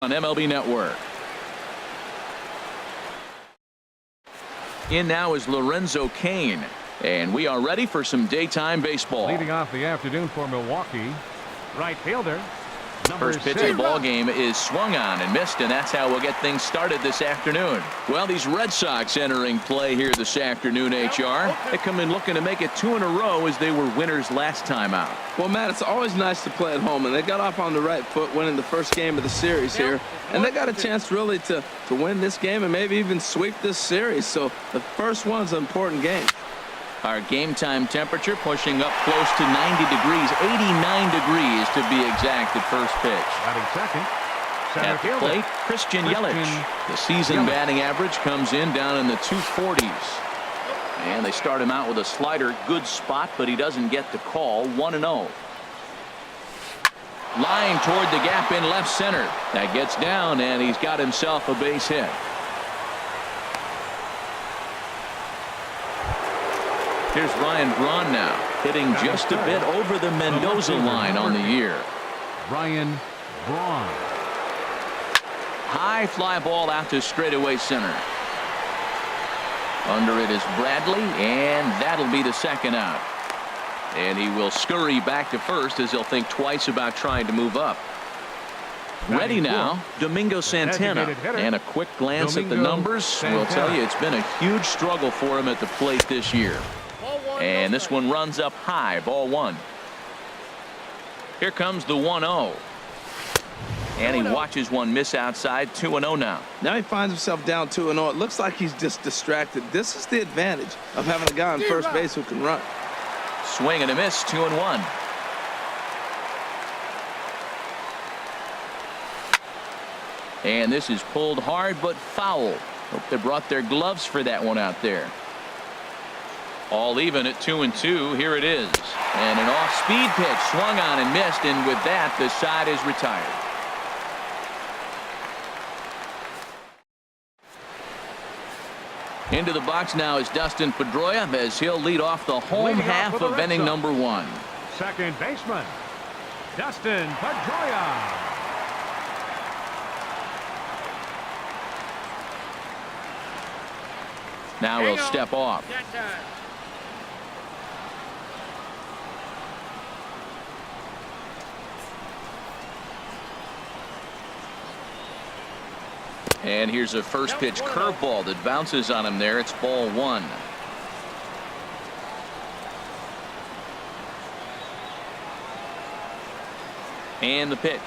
on MLB Network. In now is Lorenzo Cain, and we are ready for some daytime baseball. Leading off the afternoon for Milwaukee, right fielder. First pitch of the ball game is swung on and missed, and that's how we'll get things started this afternoon. Well, these Red Sox entering play here this afternoon, HR. They come in looking to make it 2 in a row as they were winners last time out. Well, Matt, it's always nice to play at home, and they got off on the right foot winning the first game of the series here, and they got a chance really to win this game and maybe even sweep this series. So the first one's an important game. Our game time temperature pushing up close to 90 degrees, 89 degrees to be exact at first pitch. Batting second. At the plate, Christian Yelich. The season batting average comes in down in the 240s. And they start him out with a slider. Good spot, but he doesn't get the call. 1-0. Line toward the gap in left center. That gets down, and he's got himself a base hit. Here's Ryan Braun now, hitting just a bit over the Mendoza line on the year. Ryan Braun. High fly ball out to straightaway center. Under it is Bradley, and that'll be the second out. And he will scurry back to first as he'll think twice about trying to move up. Ready now, Domingo Santana. And a quick glance at the numbers will tell you it's been a huge struggle for him at the plate this year. And this one runs up high, ball 1. Here comes the 1-0. And he watches one miss outside. 2-0 now. Now he finds himself down 2-0. It looks like he's just distracted. This is the advantage of having a guy on first base who can run. Swing and a miss, 2-1. And this is pulled hard but foul. Hope they brought their gloves for that one out there. All even at 2-2. Here it is. And an off-speed pitch swung on and missed, and with that the side is retired. Into the box now is Dustin Pedroia as he'll lead off the home half of inning number 1. Second baseman, Dustin Pedroia. Now he'll step off. And here's a first pitch curveball that bounces on him there. It's ball 1. And the pitch.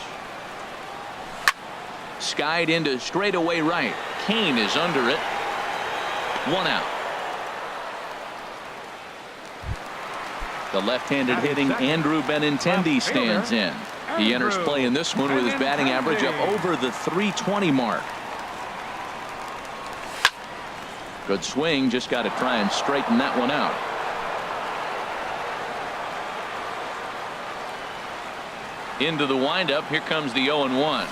Skied into straightaway right. Cain is under it. 1 out. The left-handed hitting Andrew Benintendi stands in. He enters play in this one with his batting average up over the 320 mark. Good swing, just got to try and straighten that one out. Into the windup, here comes the 0-1.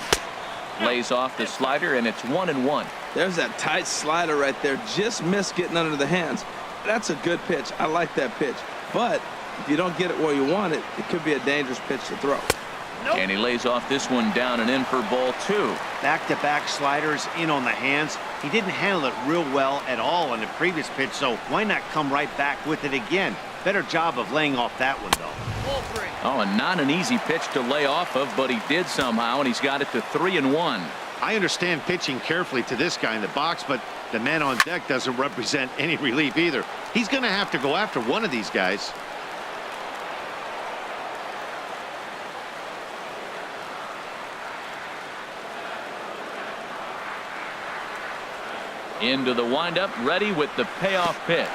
Lays off the slider, and it's 1-1. There's that tight slider right there. Just missed getting under the hands. That's a good pitch. I like that pitch. But if you don't get it where you want it, it could be a dangerous pitch to throw. Nope. And he lays off this one down and in for ball 2. Back-to-back sliders in on the hands. He didn't handle it real well at all on the previous pitch, so why not come right back with it again? Better job of laying off that one, though. Oh, and not an easy pitch to lay off of, but he did somehow, and he's got it to 3-1. I understand pitching carefully to this guy in the box, but the man on deck doesn't represent any relief either. He's going to have to go after one of these guys. Into the windup, ready with the payoff pitch.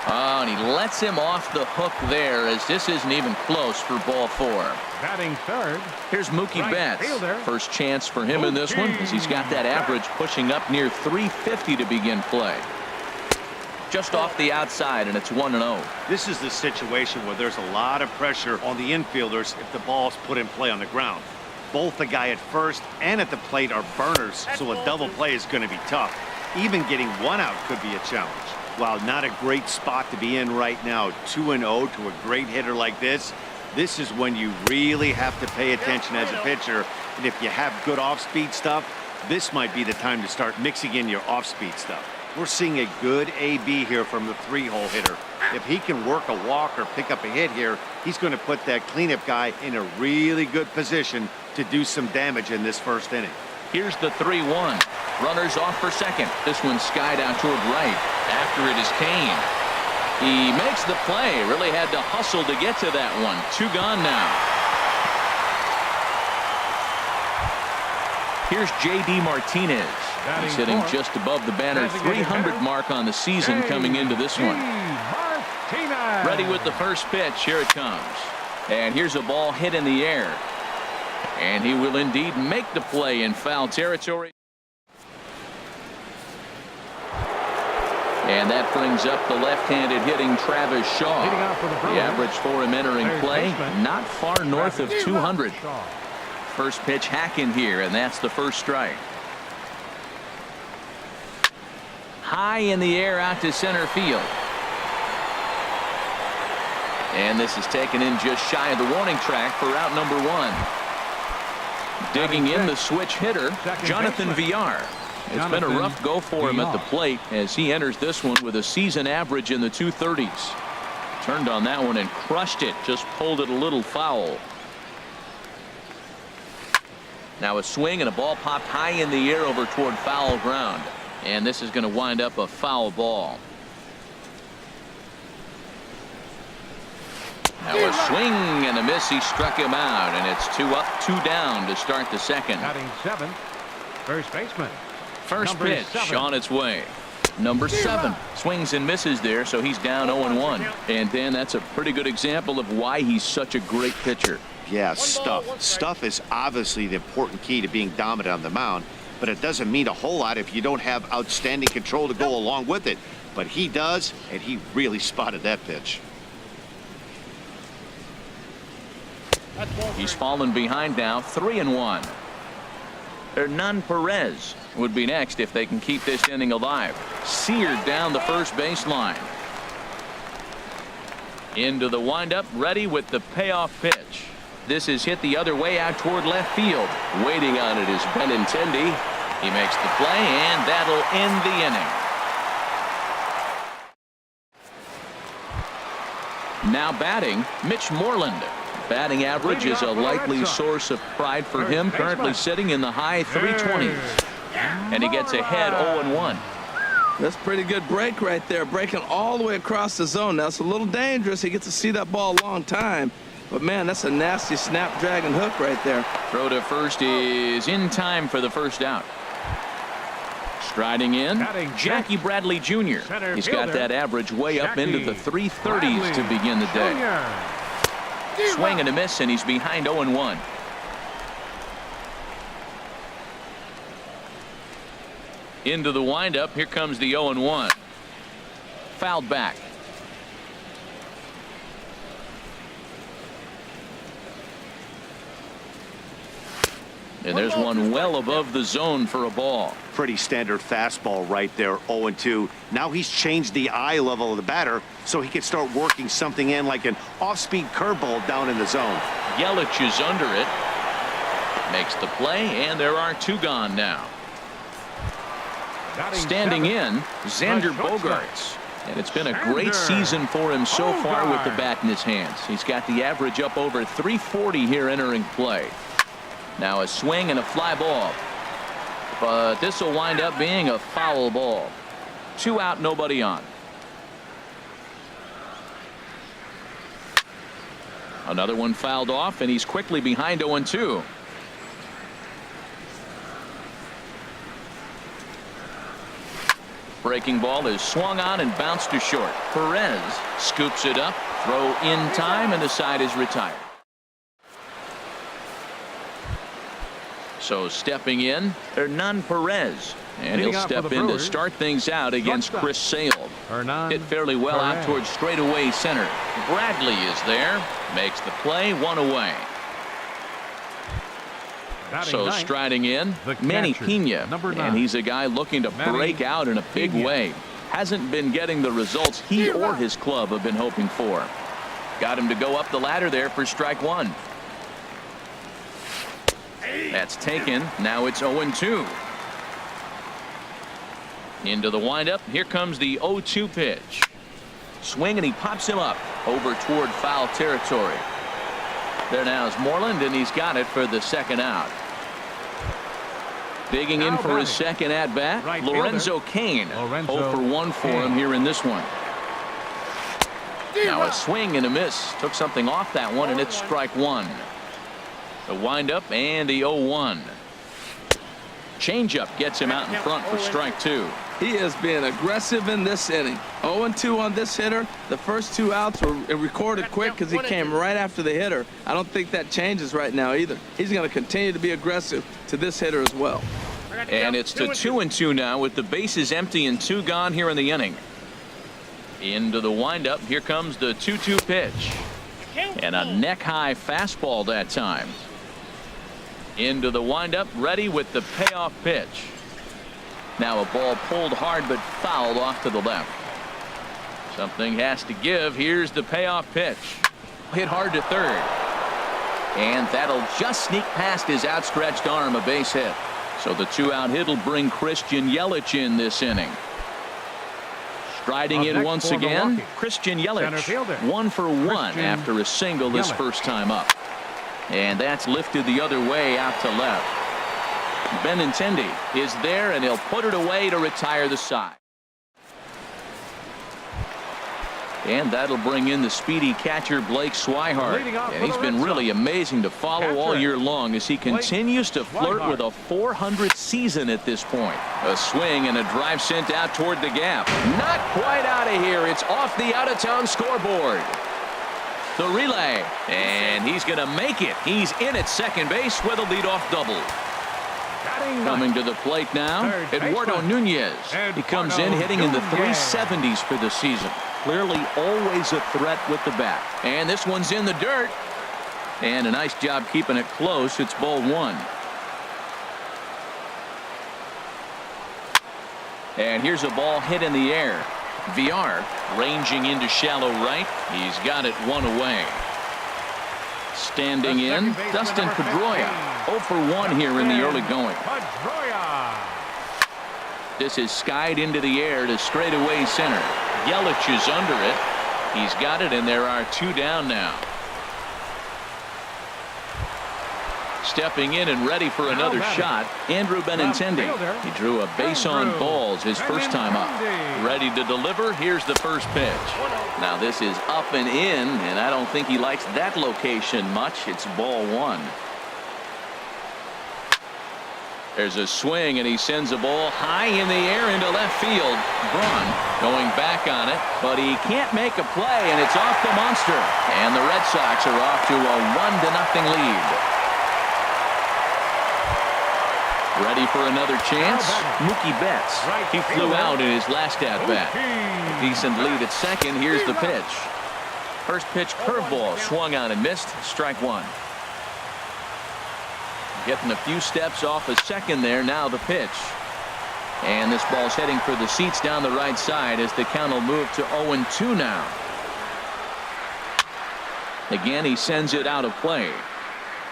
Oh, and he lets him off the hook there as this isn't even close for ball 4. Batting third. Here's Mookie Betts. First chance for him in this one as he's got that average pushing up near 350 to begin play. Just off the outside, and it's 1-0. This is the situation where there's a lot of pressure on the infielders if the ball's put in play on the ground. Both the guy at first and at the plate are burners, so a double play is going to be tough. Even getting one out could be a challenge. While not a great spot to be in right now, 2-0 to a great hitter like this, This is when you really have to pay attention as a pitcher. And if you have good off-speed stuff, This might be the time to start mixing in your off-speed stuff. We're seeing a good AB here from the 3-hole hitter. If he can work a walk or pick up a hit here, he's going to put that cleanup guy in a really good position to do some damage in this first inning. Here's the 3-1. Runners off for second. This one skied out toward right. After it is Kane. He makes the play. Really had to hustle to get to that one. 2 gone now. Here's J.D. Martinez. He's hitting just above the banner 300 mark on the season coming into this one. Ready with the first pitch. Here it comes. And here's a ball hit in the air. And he will indeed make the play in foul territory. And that brings up the left-handed hitting Travis Shaw. The average for him entering play, not far north of 200. First pitch hack in here, and that's the first strike. High in the air out to center field. And this is taken in just shy of the warning track for out number 1. Digging in the switch hitter, Jonathan Villar. It's been a rough go for him at the plate as he enters this one with a season average in the 230s. Turned on that one and crushed it, just pulled it a little foul. Now a swing and a ball popped high in the air over toward foul ground. And this is going to wind up a foul ball. Now a swing and a miss. He struck him out, and it's 2 up, 2 down to start the second. Batting 7th, first baseman. First pitch on its way. Number 7 swings and misses there, so he's down 0-1. And Dan, that's a pretty good example of why he's such a great pitcher. Yeah, stuff. Stuff is obviously the important key to being dominant on the mound, but it doesn't mean a whole lot if you don't have outstanding control to go along with it. But he does, and he really spotted that pitch. He's fallen behind now, 3-1. Hernan Perez would be next if they can keep this inning alive. Seared down the first baseline. Into the windup, ready with the payoff pitch. This is hit the other way out toward left field. Waiting on it is Benintendi. He makes the play, and that'll end the inning. Now batting, Mitch Moreland. Batting average is a likely source of pride for him, currently sitting in the high 320s. And he gets ahead 0-1. That's a pretty good break right there, breaking all the way across the zone. Now it's a little dangerous. He gets to see that ball a long time. But man, that's a nasty snapdragon hook right there. Throw to first is in time for the first out. Striding in, Jackie Bradley Jr. He's got that average way up into the 330s to begin the day. Swing and a miss, and he's behind 0-1. Into the windup. Here comes the 0-1. Fouled back. And there's one well above the zone for a ball. Pretty standard fastball right there, 0-2. Now he's changed the eye level of the batter so he can start working something in like an off-speed curveball down in the zone. Yelich is under it. Makes the play, and there are 2 gone now. Standing in, Xander Bogaerts. And it's been a great season for him so far with the bat in his hands. He's got the average up over 340 here entering play. Now a swing and a fly ball. But this will wind up being a foul ball. 2 out, nobody on. Another one fouled off, and he's quickly behind 0-2. Breaking ball is swung on and bounced to short. Perez scoops it up, throw in time, and the side is retired. So stepping in, Hernan Perez. And he'll step in to start things out against Chris Sale. Hit fairly well out towards straightaway center. Bradley is there. Makes the play, 1 away. So striding in, Manny Pena. And he's a guy looking to break out in a big way. Hasn't been getting the results he or his club have been hoping for. Got him to go up the ladder there for strike 1. That's taken. Now it's 0-2. Into the windup. Here comes the 0-2 pitch. Swing, and he pops him up over toward foul territory. There now is Moreland, and he's got it for the second out. Digging in for his second at bat, Right Lorenzo Cain. 0 for 1 for him here in this one. Now a swing and a miss. Took something off that one, and it's strike one. The windup and the 0-1. Changeup gets him out in front for strike two. He is being aggressive in this inning. 0-2 on this hitter. The first 2 outs were recorded quick because he came right after the hitter. I don't think that changes right now either. He's going to continue to be aggressive to this hitter as well. And it's to 2-2 now with the bases empty and 2 gone here in the inning. Into the windup. Here comes the 2-2 pitch. And a neck-high fastball that time. Into the windup, ready with the payoff pitch. Now a ball pulled hard but fouled off to the left. Something has to give. Here's the payoff pitch. Hit hard to third. And that'll just sneak past his outstretched arm, a base hit. So the 2-out hit will bring Christian Yelich in this inning. Striding in once again, Christian Yelich. 1 for 1 after a single this first time up. And that's lifted the other way out to left. Benintendi is there, and he'll put it away to retire the side. And that'll bring in the speedy catcher Blake Swihart. And he's been really amazing to follow all year long as he continues to flirt with a .400 season at this point. A swing and a drive sent out toward the gap. Not quite out of here. It's off the out-of-town scoreboard. The relay, and he's going to make it. He's in at second base with a leadoff double. Coming to the plate now, Eduardo Nunez. He comes in hitting in the 370s for the season. Clearly always a threat with the bat. And this one's in the dirt. And a nice job keeping it close. It's ball 1. And here's a ball hit in the air. VR ranging into shallow right. He's got it 1 away. Standing in, Dustin Pedroia. 0 for 1 here in the early going. This is skied into the air to straightaway center. Yelich is under it. He's got it, and there are 2 down now. Stepping in and ready for another shot, Andrew Benintendi. He drew a base on balls his first time up. Ready to deliver. Here's the first pitch. Now this is up and in, and I don't think he likes that location much. It's ball 1. There's a swing, and he sends a ball high in the air into left field. Braun going back on it, but he can't make a play, and it's off the monster. And the Red Sox are off to a 1-0 lead. Ready for another chance? Mookie Betts. He flew out in his last at-bat. A decent lead at second. Here's the pitch. First pitch curveball swung on and missed. Strike 1. Getting a few steps off a second there. Now the pitch. And this ball's heading for the seats down the right side as the count will move to 0-2 now. Again, he sends it out of play.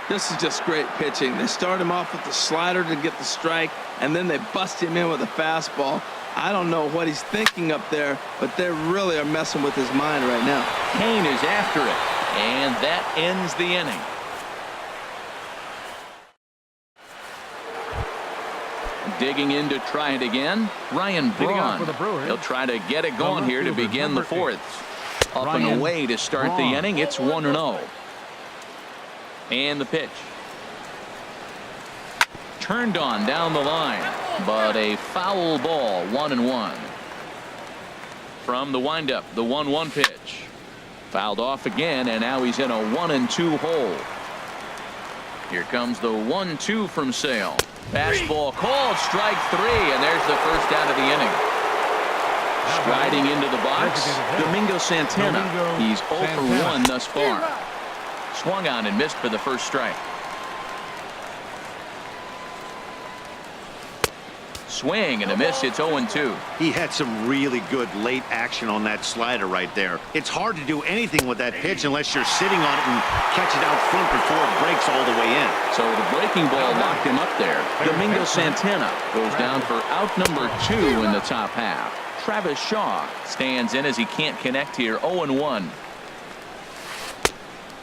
This is just great pitching. They start him off with the slider to get the strike, and then they bust him in with a fastball. I don't know what he's thinking up there, but they really are messing with his mind right now. Cain is after it, and that ends the inning. Digging in to try it again, Ryan Braun. He'll try to get it going here to begin the 4th. Up and away to start the inning. It's 1-0. And the pitch. Turned on down the line, but a foul ball. 1-1. From the windup, the 1-1 pitch. Fouled off again, and now he's in a 1-2 hole. Here comes the 1-2 from Sale. Fastball called, strike 3, and there's the first out of the inning. Striding into the box, Domingo Santana. He's 0 for 1 thus far. Swung on and missed for the first strike. swing and a miss. It's 0-2. He had some really good late action on that slider right there. It's hard to do anything with that pitch unless you're sitting on it and catch it out front before it breaks all the way in. So the breaking ball locked him up there. Domingo Santana goes down for out number 2 in the top half. Travis Shaw stands in as he can't connect here. 0-1.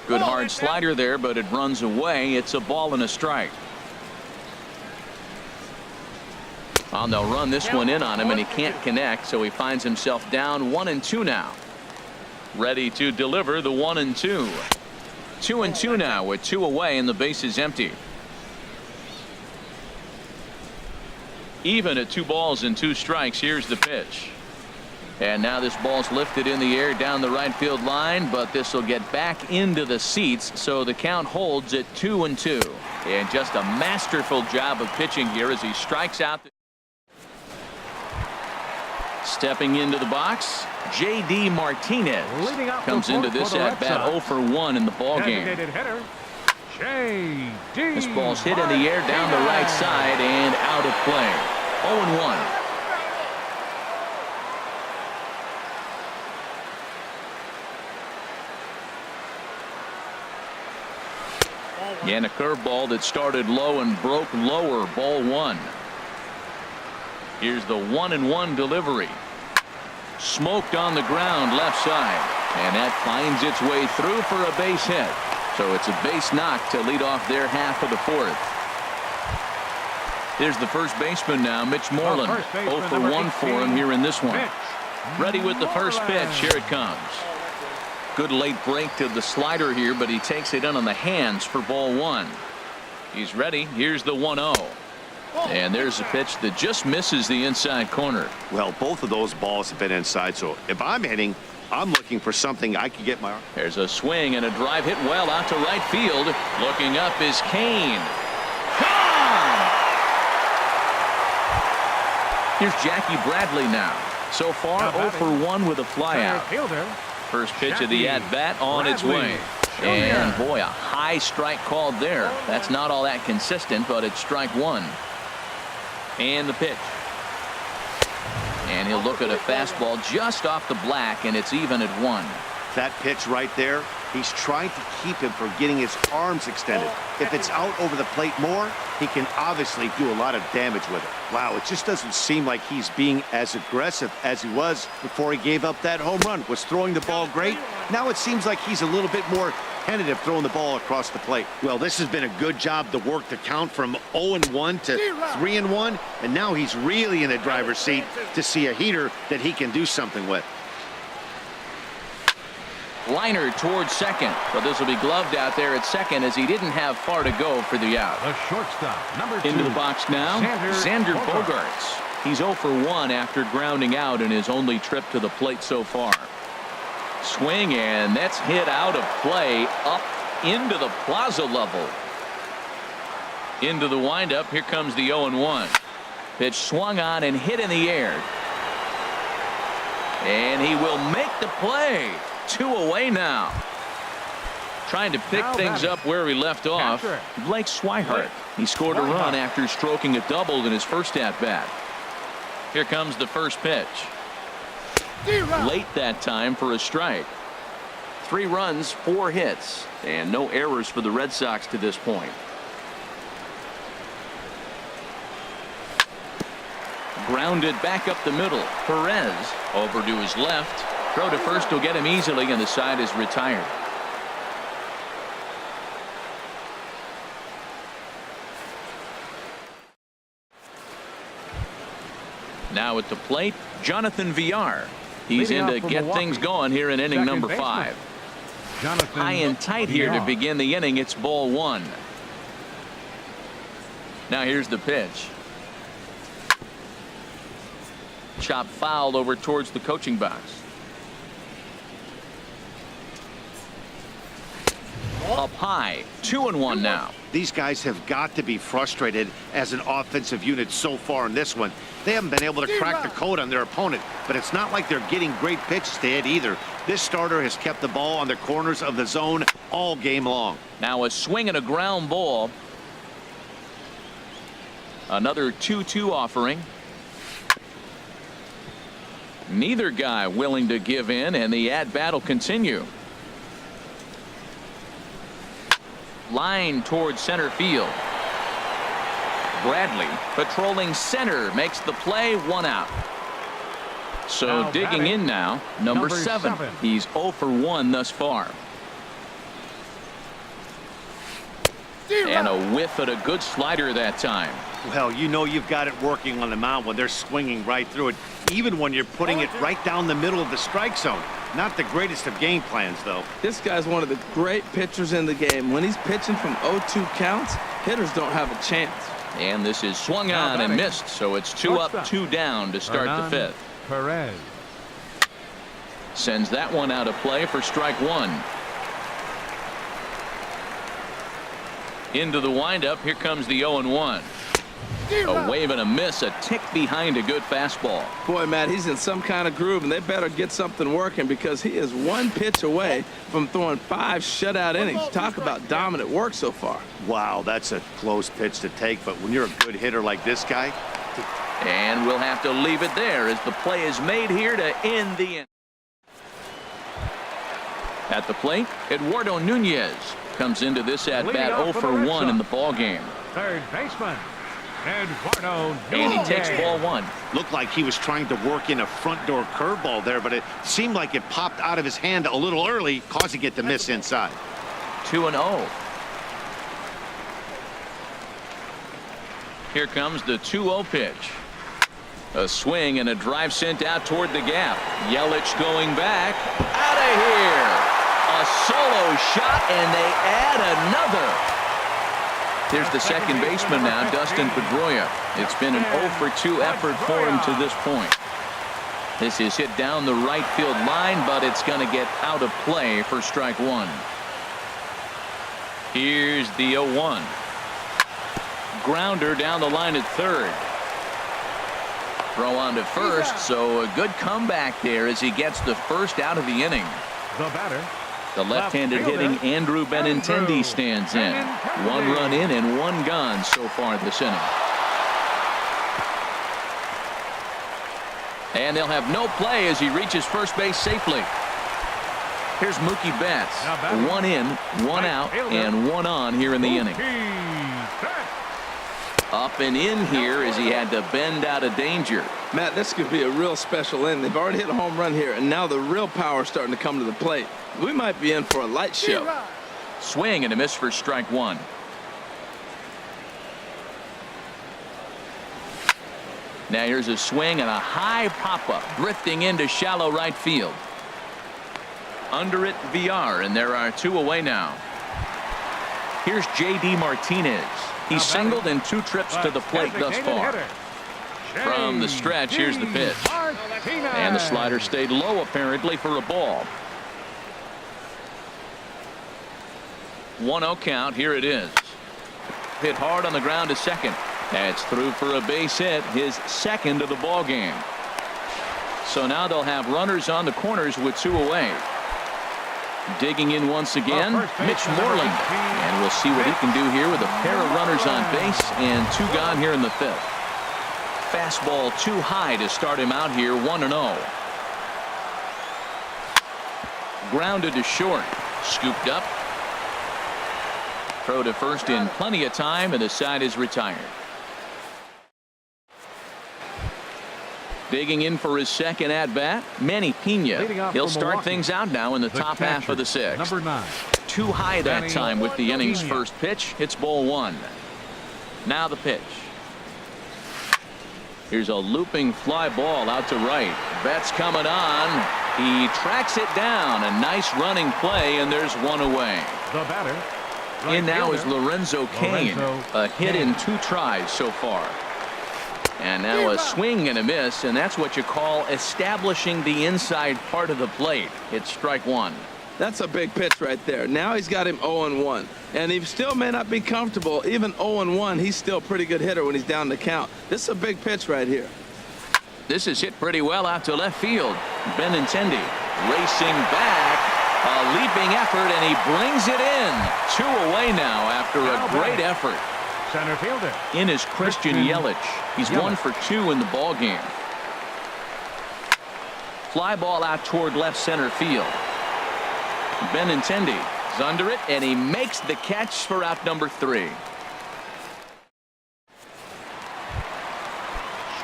Good hard slider there, but it runs away. It's a ball and a strike. Well, they'll run this one in on him, and he can't connect, so he finds himself down 1-2 now. Ready to deliver the 1-2. 2-2 now with 2 away, and the base is empty. Even at 2 balls and 2 strikes. Here's the pitch. And now this ball's lifted in the air down the right field line, but this will get back into the seats, so the count holds at 2-2. And just a masterful job of pitching here as he strikes out. Stepping into the box, J.D. Martinez comes into this at bat 0 for 1 in the ball game. This ball's hit in the air down the right side and out of play. 0-1. And a curveball that started low and broke lower. Ball 1. Here's the 1-1 delivery. Smoked on the ground left side, and that finds its way through for a base hit. So it's a base knock to lead off their half of the 4th. Here's the first baseman now, Mitch Moreland. 0 for 1 for him here in this one. Ready with the first pitch. Here it comes. Good late break to the slider here, but he takes it in on the hands for ball 1. He's ready. Here's the 1-0. And there's a pitch that just misses the inside corner. Well, both of those balls have been inside, so if I'm hitting, I'm looking for something I can get my... There's a swing and a drive hit well out to right field. Looking up is Kane. Gone! Here's Jackie Bradley now. So far 0 for 1 with a flyout. First pitch of the at-bat on its way. And boy, a high strike called there. That's not all that consistent, but it's strike 1. And the pitch. And he'll look at a fastball just off the black, and it's even at 1. That pitch right there, he's trying to keep him from getting his arms extended. If it's out over the plate more, he can obviously do a lot of damage with it. Wow, it just doesn't seem like he's being as aggressive as he was before he gave up that home run. Was throwing the ball great. Now it seems like he's a little bit more tentative throwing the ball across the plate. Well, this has been a good job to work the count from 0-1 to 3-1, and now he's really in the driver's seat to see a heater that he can do something with. Liner towards second, but this will be gloved out there at second as he didn't have far to go for the out. The shortstop, number 2. Into the box now, Xander Bogaerts. He's 0 for 1 after grounding out in his only trip to the plate so far. Swing, and that's hit out of play up into the plaza level. Into the windup. Here comes the 0-1. Pitch swung on and hit in the air. And he will make the play. 2 away now. Trying to pick things up where he left off. Blake Swihart. He scored a run after stroking a double in his first at bat. Here comes the first pitch. Late that time for a strike. 3 runs, 4 hits, and no errors for the Red Sox to this point. Grounded back up the middle. Perez over to his left. Throw to first will get him easily, and the side is retired. Now at the plate, Jonathan Villar. He's in to get things going here in inning number 5. High and tight here to begin the inning. It's ball 1. Now here's the pitch. Chop foul over towards the coaching box. Up high, 2-1 now. These guys have got to be frustrated as an offensive unit so far in this one. They haven't been able to crack the code on their opponent, but it's not like they're getting great pitches to hit either. This starter has kept the ball on the corners of the zone all game long. Now a swing and a ground ball. Another 2-2 offering. Neither guy willing to give in, and the at-bat will continue. Line towards center field. Bradley patrolling center makes the play, 1 out. So Now digging batting, in now, number 7. He's 0 for 1 thus far. And a whiff at a good slider that time. Well, you know you've got it working on the mound when they're swinging right through it, even when you're putting it right down the middle of the strike zone. Not the greatest of game plans, though. This guy's one of the great pitchers in the game. When he's pitching from 0-2 counts, hitters don't have a chance. And this is swung on and missed, so it's 2 up, 2 down to start the 5th. Perez. Sends that one out of play for strike 1. Into the windup. Here comes the 0-1. A wave and a miss, a tick behind a good fastball. Boy, Matt, he's in some kind of groove, and they better get something working because he is 1 pitch away from throwing 5 shutout innings. Talk about dominant work so far. Wow, that's a close pitch to take, but when you're a good hitter like this guy. And we'll have to leave it there as the play is made here to end the inning. At the plate, Eduardo Nunez comes into this at-bat 0 for 1 in the ballgame. Third baseman, Eduardo And he takes ball 1. Looked like he was trying to work in a front door curveball there, but it seemed like it popped out of his hand a little early, causing it to miss inside. 2-0. Here comes the 2-0 pitch. A swing and a drive sent out toward the gap. Yelich going back. Out of here. A solo shot, and they add another. Here's the second baseman now, Dustin Pedroia. It's been an 0 for 2 effort for him to this point. This is hit down the right field line, but it's going to get out of play for strike 1. Here's the 0-1. Grounder down the line at third. Throw on to first, so a good comeback there as he gets the first out of the inning. The batter, the left-handed hitting Andrew Benintendi stands in. 1 run in and 1 gone so far this inning. And they'll have no play as he reaches first base safely. Here's Mookie Betts. 1 in, 1 out, and 1 on here in the inning. Up and in here as he had to bend out of danger. Matt, this could be a real special inning. They've already hit a home run here, and now the real power is starting to come to the plate. We might be in for a light show. Swing and a miss for strike 1. Now here's a swing and a high pop-up drifting into shallow right field. Under it, VR, and there are 2 away now. Here's J.D. Martinez. He's singled in 2 trips to the plate thus far. From the stretch, here's the pitch. And the slider stayed low apparently for a ball. 1-0 count. Here it is. Hit hard on the ground to second. That's through for a base hit, his second of the ball game. So now they'll have runners on the corners with 2 away. Digging in once again, Mitch Moreland. And we'll see what he can do here with a pair of runners on base and 2 gone here in the 5th. Fastball too high to start him out here, 1-0. Grounded to short. Scooped up. Throw to first in plenty of time, and the side is retired. Digging in for his second at-bat, Manny Pena. He'll start things out now in the top half of the 6th. Number 9. Too high that time with the inning's first pitch. It's ball 1. Now the pitch. Here's a looping fly ball out to right. Betts coming on. He tracks it down. A nice running play, and there's 1 away. The batter. In now is Lorenzo Cain. A hit in 2 tries so far. And now a swing and a miss, and that's what you call establishing the inside part of the plate. It's strike 1. That's a big pitch right there. Now he's got him 0-1. And he still may not be comfortable. Even 0-1, he's still a pretty good hitter when he's down the count. This is a big pitch right here. This is hit pretty well out to left field. Benintendi racing back. A leaping effort, and he brings it in. 2 away now after a great effort. Center fielder. In is Christian Yelich. He's 1 for 2 in the ball game. fly ball out toward left center field. Benintendi is under it, and he makes the catch for out number 3.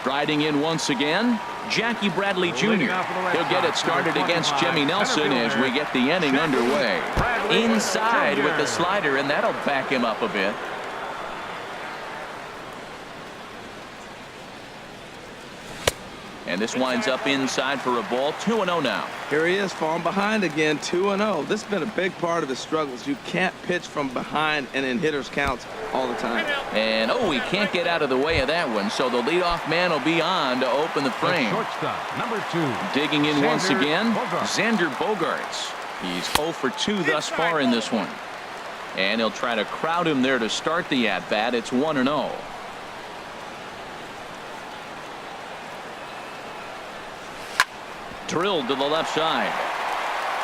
Striding in once again, Jackie Bradley Jr. He'll get it started against Jimmy Nelson as we get the inning underway. Inside with the slider, and that'll back him up a bit. And this winds up inside for a ball. 2-0 now. Here he is, falling behind again, 2-0. This has been a big part of his struggles. You can't pitch from behind and in hitters' counts all the time. And, he can't get out of the way of that one, so the leadoff man will be on to open the frame. Shortstop, number 2. Digging in once again, Bogarts. Xander Bogaerts. He's 0 for 2 thus far in this one. And he'll try to crowd him there to start the at-bat. It's 1-0. Drilled to the left side.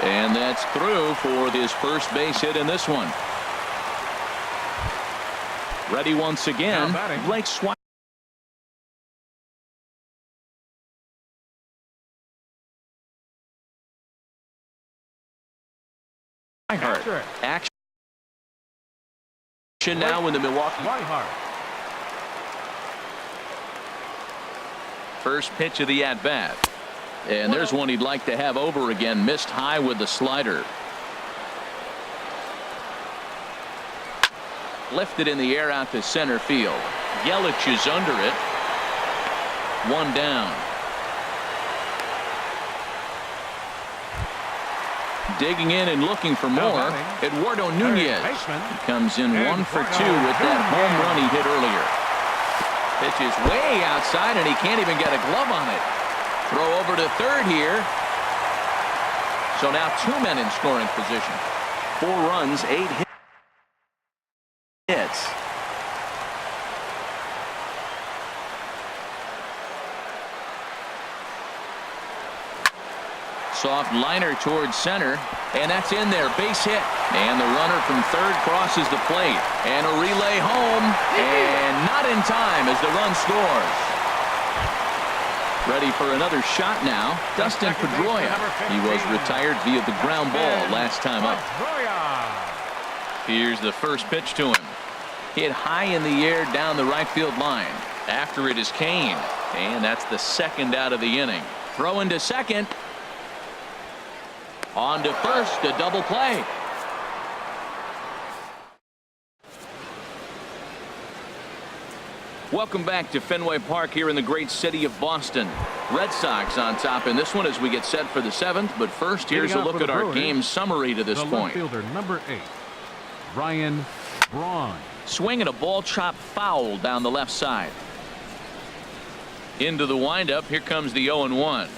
And that's through for his first base hit in this one. Ready once again, Blake Swihart. Action now in the Milwaukee. First pitch of the at-bat. And there's one he'd like to have over again. Missed high with the slider. Lifted in the air out to center field. Yelich is under it. 1 down. Digging in and looking for more. Eduardo Nunez. He comes in 1 for 2 with that home run he hit earlier. Pitch is way outside, and he can't even get a glove on it. Throw over to third here. So now 2 men in scoring position. 4 runs, 8 hits. Soft liner towards center, and that's in there. Base hit. And the runner from third crosses the plate. And a relay home, and not in time as the run scores. Ready for another shot now, Dustin Pedroia. He was retired via the ground ball last time up. Here's the first pitch to him. Hit high in the air down the right field line. After it is Kane, and that's the second out of the inning. Throw into second. On to first, a double play. Welcome back to Fenway Park here in the great city of Boston. Red Sox on top in this one as we get set for the 7th. But first, here's a look at our game summary to this point. Fielder number 8, Ryan Braun. Swinging a ball chopped foul down the left side. Into the windup. Here comes the 0-1.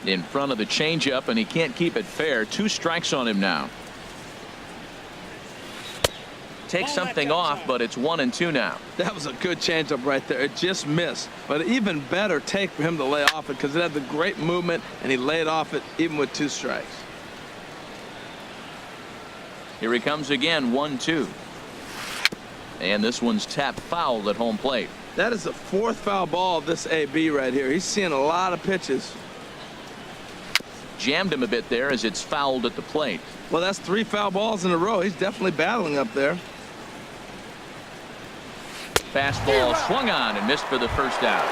In front of the changeup, and he can't keep it fair. 2 strikes on him now. Take something off, but it's 1-2 now. That was a good changeup right there. It just missed. But even better take for him to lay off it because it had the great movement, and he laid off it even with 2 strikes. Here he comes again, 1-2. And this one's tapped foul at home plate. That is the 4th foul ball of this AB right here. He's seeing a lot of pitches. Jammed him a bit there as it's fouled at the plate. Well, that's 3 foul balls in a row. He's definitely battling up there. Fastball swung on and missed for the first out.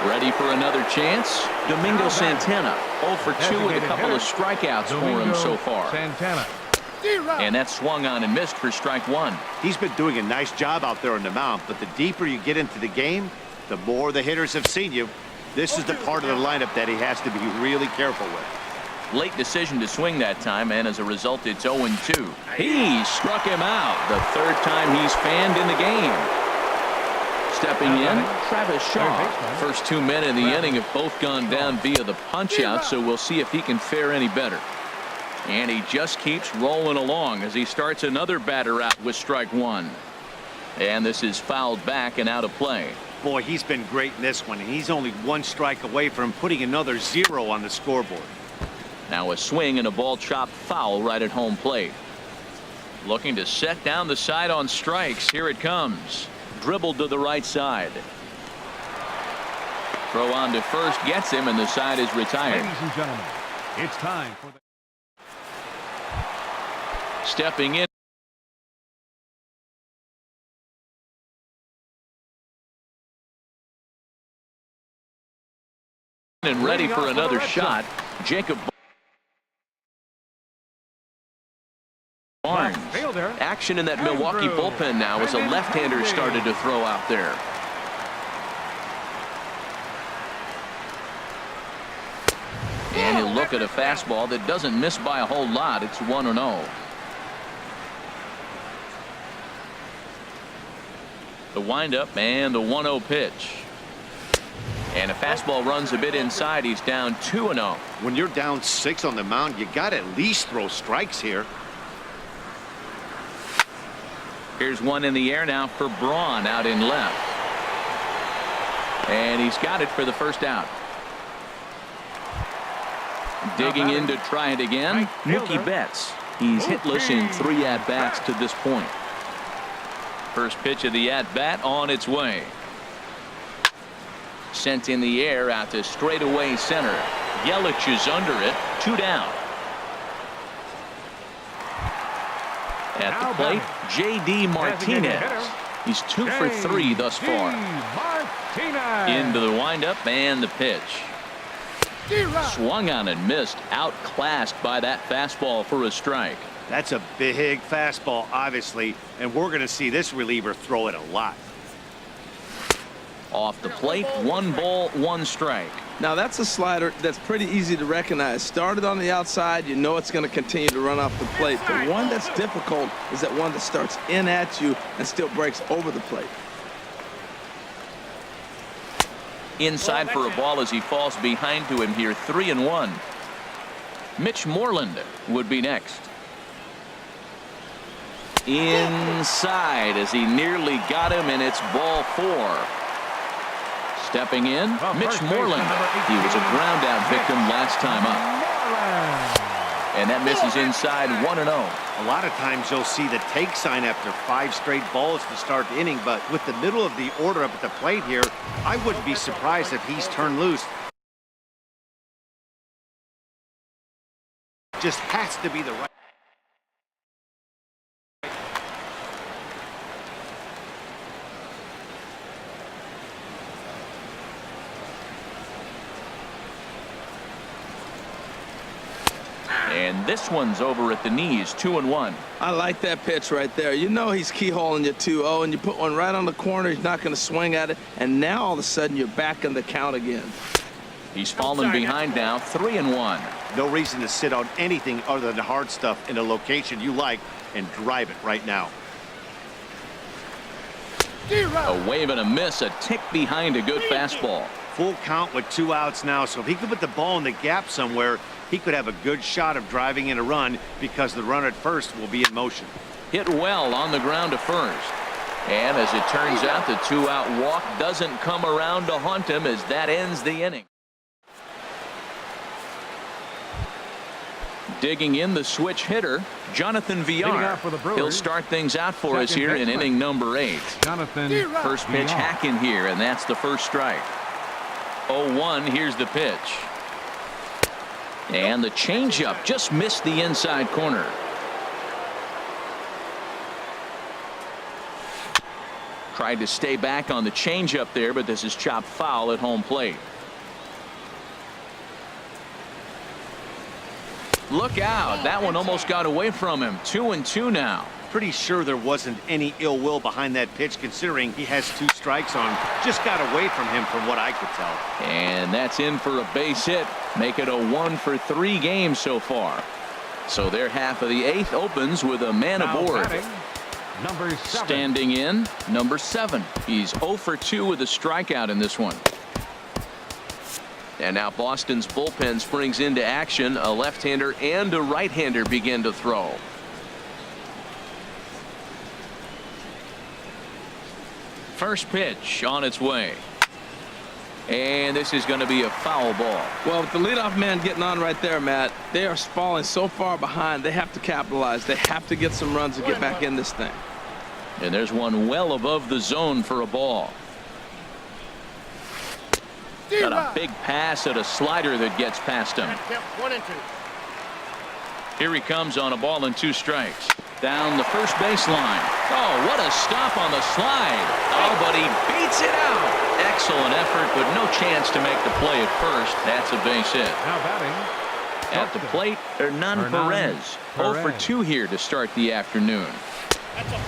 Ready for another chance. Domingo Santana 0 for 2 with a couple of strikeouts for him so far. Santana. And that swung on and missed for strike 1. He's been doing a nice job out there on the mound, but the deeper you get into the game, the more the hitters have seen you. This is the part of the lineup that he has to be really careful with. Late decision to swing that time, and as a result, it's 0-2. He struck him out. The 3rd time he's fanned in the game. Stepping in, Travis Shaw. First 2 men in the inning have both gone down via the punch-out, so we'll see if he can fare any better. And he just keeps rolling along as he starts another batter out with strike 1. And this is fouled back and out of play. Boy, he's been great in this one, and he's only 1 strike away from putting another 0 on the scoreboard. Now a swing and a ball chopped foul right at home plate. Looking to set down the side on strikes. Here it comes. Dribbled to the right side. Throw on to first gets him, and the side is retired. Ladies and gentlemen, it's time for the Stepping in. And ready for another shot. Jacob Barnes. Action in that Milwaukee bullpen now as a left-hander started to throw out there. And he'll look at a fastball that doesn't miss by a whole lot. It's 1-0. The windup and the 1-0 pitch. And a fastball runs a bit inside. He's down 2-0. When you're down 6 on the mound, you got to at least throw strikes here. Here's one in the air now for Braun out in left. And he's got it for the first out. Digging in to try it again, Mookie Betts. He's hitless in 3 at-bats to this point. First pitch of the at-bat on its way. Sent in the air out to straightaway center. Yelich is under it. 2 down. At the plate, J.D. Martinez. He's 2 for 3 thus far. Into the windup and the pitch. Swung on and missed. Outclassed by that fastball for a strike. That's a big fastball, obviously, and we're going to see this reliever throw it a lot. Off the plate, 1 ball, 1 strike. Now that's a slider that's pretty easy to recognize. Started on the outside, you know it's going to continue to run off the plate. The one that's difficult is that one that starts in at you and still breaks over the plate. Inside for a ball as he falls behind to him here. 3-1. Mitch Moreland would be next. Inside as he nearly got him, and it's ball 4. Stepping in, Mitch Moreland. He was a ground out victim last time up. And that misses inside. 1-0. A lot of times you'll see the take sign after 5 straight balls to start the inning, but with the middle of the order up at the plate here, I wouldn't be surprised if he's turned loose. Just has to be the right. And this one's over at the knees. 2-1. I like that pitch right there. You know he's keyholing you 2-0, and you put one right on the corner. He's not going to swing at it, and now all of a sudden you're back in the count again. He's fallen behind now. 3-1. No reason to sit on anything other than hard stuff in a location you like and drive it right now. A wave and a miss. A tick behind a good fastball. Full count with 2 outs now, so if he could put the ball in the gap somewhere, he could have a good shot of driving in a run because the runner at first will be in motion. Hit well on the ground to first. And as it turns out, the 2-out walk doesn't come around to haunt him as that ends the inning. Digging in the switch hitter, Jonathan Villar. He'll start things out for us here in inning number 8. First pitch hacking here, and that's the first strike. 0-1, here's the pitch. And the changeup just missed the inside corner. Tried to stay back on the changeup there, but this is chopped foul at home plate. Look out. That one almost got away from him. 2-2 now. Pretty sure there wasn't any ill will behind that pitch, considering he has 2 strikes on him. Just got away from him from what I could tell. And that's in for a base hit. Make it a 1 for 3 games so far. So their half of the 8th opens with a man aboard. Number 7. Standing in, number 7. He's 0 for 2 with a strikeout in this one. And now Boston's bullpen springs into action. A left-hander and a right-hander begin to throw. First pitch on its way. And this is going to be a foul ball. Well, with the leadoff man getting on right there, Matt, they are falling so far behind. They have to capitalize. They have to get some runs to get back in this thing. And there's one well above the zone for a ball. Got a big pass at a slider that gets past him. 1 and 2. Here he comes on a ball and 2 strikes. Down the first baseline. Oh, what a stop on the slide. Oh, but he beats it out. Excellent effort, but no chance to make the play at first. That's a base hit. Now batting. At the plate, Hernan Perez. 0 for 2 here to start the afternoon.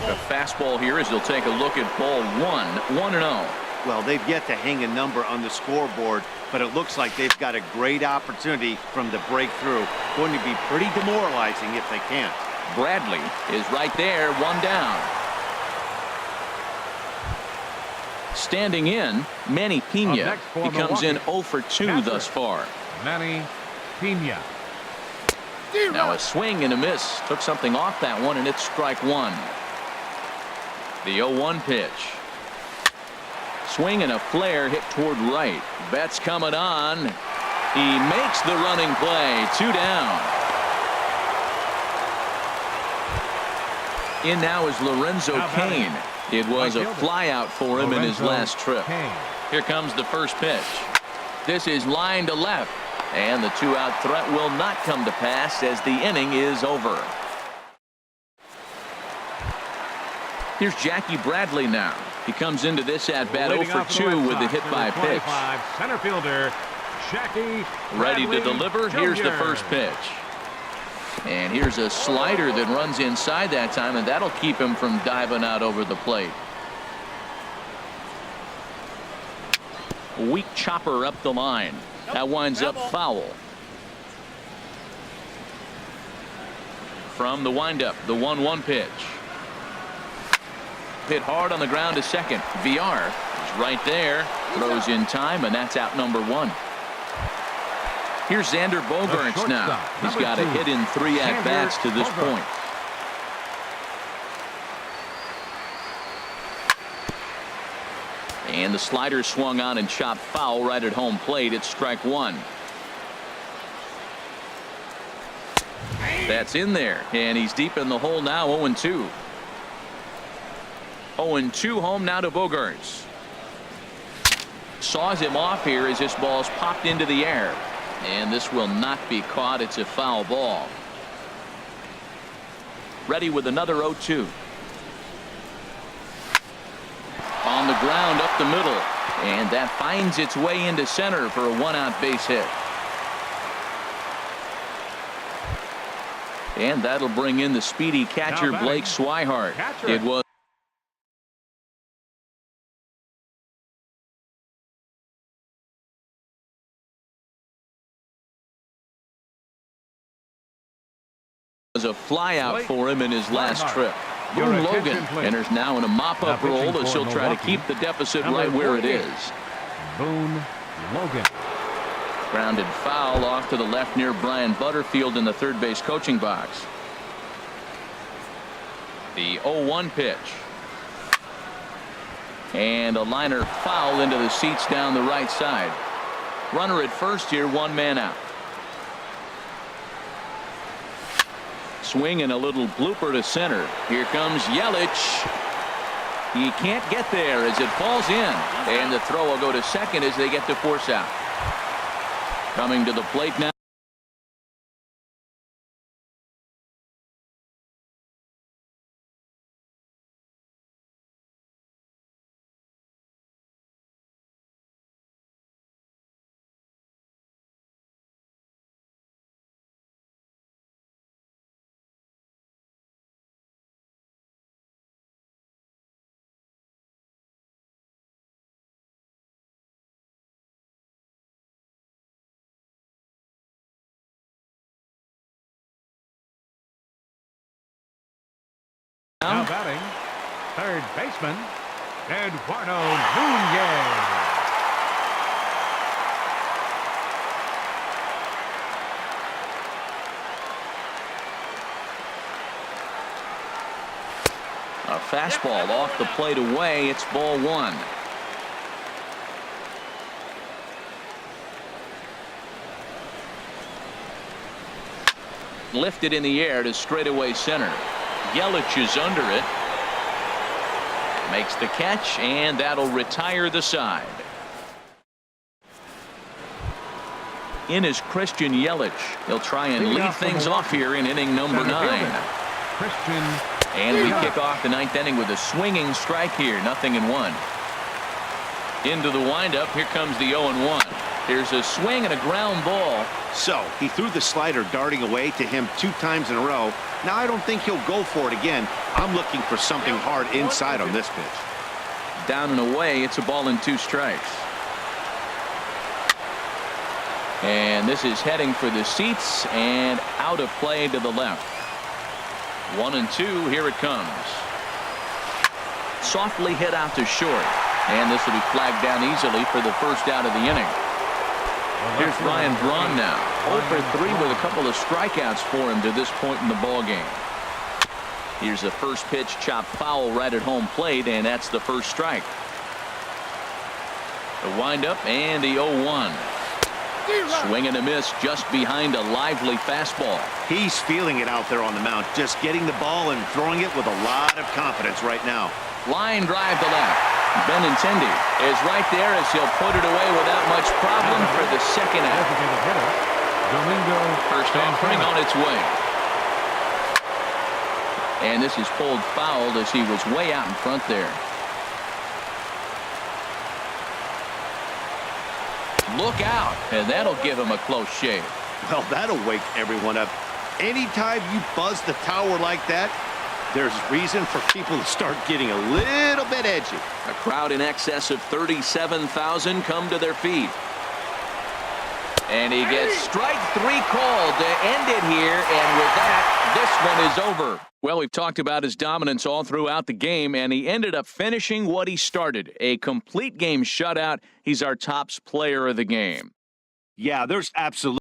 The fastball here as he'll take a look at ball 1, 1-0. Well, they've yet to hang a number on the scoreboard, but it looks like they've got a great opportunity from the breakthrough. Going to be pretty demoralizing if they can't. Bradley is right there, 1 down. Standing in, Manny Pena. He comes in 0 for 2 thus far. Manny Pena. Now a swing and a miss. Took something off that one, and it's strike 1. The 0-1 pitch. Swing and a flare hit toward right. Betts coming on. He makes the running play. 2 down. In now is Lorenzo Cain. It was a flyout for him in his last trip. Here comes the first pitch. This is line to left. And the 2-out threat will not come to pass as the inning is over. Here's Jackie Bradley now. He comes into this at bat 0 for 2 with the hit by pitch. Center fielder Jackie Ready to Bradley deliver. Jr. Here's the first pitch. And here's a slider that runs inside that time, and that'll keep him from diving out over the plate. A weak chopper up the line. That winds up foul. From the windup, the 1-1 pitch. Hit hard on the ground to second. VR is right there. Throws in time, and that's out number 1. Here's Xander Bogaerts now. He's got a hit in 3 at-bats to this point. And the slider swung on and chopped foul right at home plate. It's strike 1. That's in there, and he's deep in the hole now. 0-2. 0-2 home now to Bogaerts. Saws him off here as this ball's popped into the air. And this will not be caught. It's a foul ball. Ready with another 0-2. On the ground up the middle. And that finds its way into center for a 1-out base hit. And that'll bring in the speedy catcher Blake Swihart. It was a flyout for him in his last trip. Boone Logan enters now in a mop-up role as he'll try to keep the deficit right where it is. Boone Logan. Grounded foul off to the left near Brian Butterfield in the third base coaching box. The 0-1 pitch. And a liner foul into the seats down the right side. Runner at first here, 1 man out. Swing and a little blooper to center. Here comes Yelich. He can't get there as it falls in. And the throw will go to second as they get to force out. Coming to the plate now. Now batting, third baseman, Eduardo Nunez. A fastball off the plate away. It's ball 1. Lifted in the air to straightaway center. Yelich is under it. Makes the catch, and that'll retire the side. in is Christian Yelich. He'll try and lead things off here in inning number 9. Christian. And we kick off the 9th inning with a swinging strike here. 0-1. Into the windup. Here comes the 0-1. Here's a swing and a ground ball. So he threw the slider darting away to him 2 times in a row. Now I don't think he'll go for it again. I'm looking for something hard inside on this pitch. Down and away. It's a ball and 2 strikes. And this is heading for the seats and out of play to the left. 1-2. Here it comes. Softly hit out to short. And this will be flagged down easily for the first out of the inning. Here's Ryan Braun now. 0 for 3 with a couple of strikeouts for him to this point in the ball game. Here's the first pitch chopped foul right at home plate, and that's the first strike. The windup and the 0-1. Swing and a miss just behind a lively fastball. He's feeling it out there on the mound, just getting the ball and throwing it with a lot of confidence right now. Line drive to left. Benintendi is right there as he'll put it away without much problem for the second out. First offering on its way. And this is pulled fouled as he was way out in front there. Look out, and that'll give him a close shave. Well, that'll wake everyone up. Anytime you buzz the tower like that, there's reason for people to start getting a little bit edgy. A crowd in excess of 37,000 come to their feet. And he gets strike 3 called to end it here, and with that, this one is over. Well, we've talked about his dominance all throughout the game, and he ended up finishing what he started. A complete game shutout. He's our top player of the game. Yeah, there's absolutely